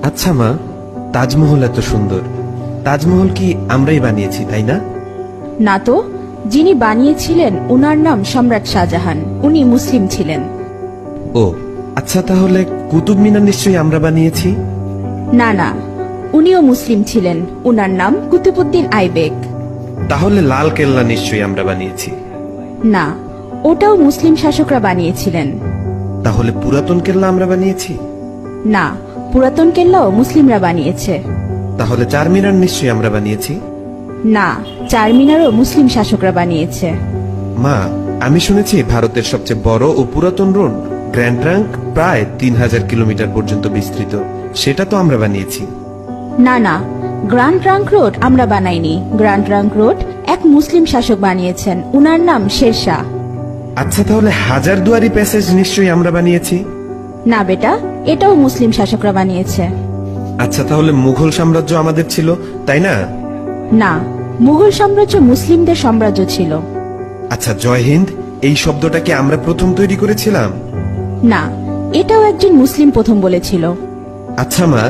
আচ্ছা মা, তাজমহল এত সুন্দর, তাজমহল কি আমরাই বানিয়েছি তাই না? না তো, যিনি বানিয়েছিলেন উনার নাম সম্রাট শাহজাহান, উনি মুসলিম ছিলেন। ও আচ্ছা, তাহলে কুতুব মিনার নিশ্চয়ই আমরা বানিয়েছি। না না, উনিও মুসলিম ছিলেন, উনার নাম কুতুবউদ্দিন আইবেক। তাহলে লাল কেল্লা নিশ্চয়ই আমরা বানিয়েছি। না, ওটাও মুসলিম শাসকরা বানিয়েছিলেন। তাহলে পুরাতন কেল্লা আমরা বানিয়েছি। না, পুরাতন কেল্লাও মুসলিমরা বানিয়েছে। তাহলে চারমিনার নিশ্চয়ই আমরা বানিয়েছি। না, চারমিনারও মুসলিম শাসকরা বানিয়েছে। মা, আমি শুনেছি ভারতের সবচেয়ে বড় ও পুরাতন রোড গ্র্যান্ড ট্রাঙ্ক প্রায় 3000 কিলোমিটার পর্যন্ত বিস্তৃত, সেটা তো আমরা বানিয়েছি। না না, গ্র্যান্ড ট্রাঙ্ক রোড আমরা বানাইনি। গ্র্যান্ড ট্রাঙ্ক রোড এক মুসলিম শাসক বানিয়েছেন, উনার নাম শেরশাহ। আচ্ছা, তাহলে হাজারদুয়ারি প্যাসেজ নিশ্চয়ই আমরা বানিয়েছি। না বেটা, এটাও মুসলিম শাসকরা বানিয়েছে। আচ্ছা, তাহলে মুঘল সাম্রাজ্য আমাদের ছিল তাই না? না, মুঘল সাম্রাজ্য মুসলিমদের সাম্রাজ্য ছিল। আচ্ছা, জয় হিন্দ এই শব্দটা কি আমরা প্রথম তৈরি করেছিলাম? না, এটাও একজন মুসলিম প্রথম বলেছিল। আচ্ছা মা,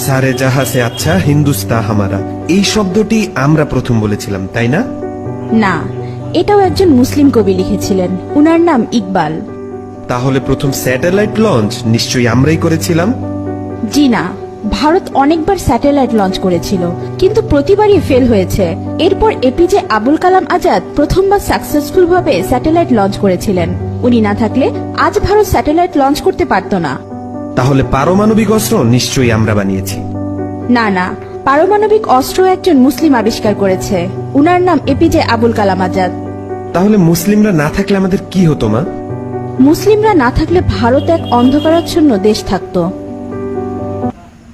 সারে জাহা সে আচ্ছা হিন্দুস্তা হামারা এই শব্দটি আমরা প্রথম বলেছিলাম তাই না? না, এটাও একজন মুসলিম কবি লিখেছিলেন, উনার নাম ইকবাল। তাহলে প্রথম স্যাটেলাইট লঞ্চ নিশ্চয়ই আমরাই করেছিলাম। জি না, ভারত অনেকবার স্যাটেলাইট লঞ্চ করেছিল, কিন্তু প্রতিবারই ফেল হয়েছে। এরপর এপিজে আবুল কালাম আজাদ প্রথমবার সাকসেসফুল ভাবে স্যাটেলাইট লঞ্চ করেছিলেন। উনি না থাকলে আজ ভারত স্যাটেলাইট লঞ্চ করতে পারত না। তাহলে পারমাণবিক অস্ত্র নিশ্চয়ই আমরা বানিয়েছি। না না, পারমাণবিক অস্ত্র একজন মুসলিম আবিষ্কার করেছে, উনার নাম এপিজে আবুল কালাম আজাদ। তাহলে মুসলিমরা না থাকলে আমাদের কি হতো মা? মুসলিমরা না থাকলে ভারত এক অন্ধকারাচ্ছন্ন দেশ থাকতো।